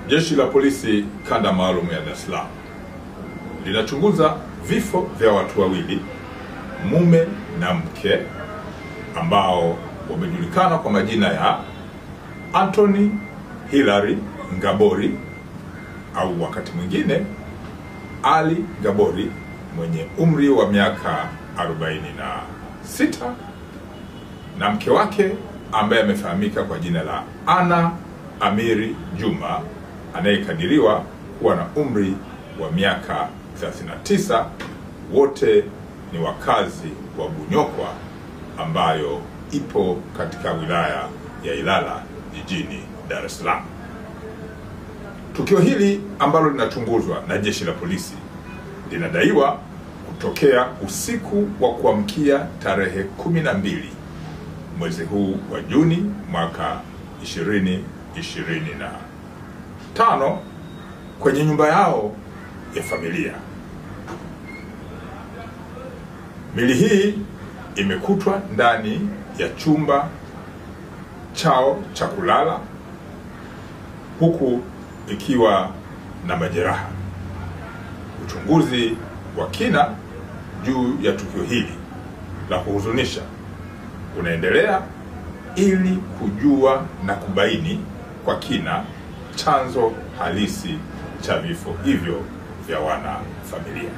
Jeshi la Polisi Kanda Maalum ya Dar es Salaam linachunguza vifo vya watu wawili, mume na mke, ambao wamejulikana kwa majina ya Anthony Hilary Ngabori au wakati mwingine Ali Ngabori mwenye umri wa miaka 46 na mke wake ambaye amefahamika kwa jina la Anna Amiri Juma anayekadiriwa kuwa na umri wa miaka 39. Wote ni wakazi wa Bunyokwa ambayo ipo katika wilaya ya Ilala jijini Dar es Salaam. Tukio hili ambalo linachunguzwa na jeshi la polisi linadaiwa kutokea usiku wa kuamkia tarehe 12 mwezi huu wa Juni mwaka 2025 kwenye nyumba yao ya familia. Mili hii imekutwa ndani ya chumba chao cha kulala huku ikiwa na majeraha. Uchunguzi wa kina juu ya tukio hili la kuhuzunisha unaendelea ili kujua na kubaini kwa kina chanzo halisi cha vifo hivyo vya wana familia.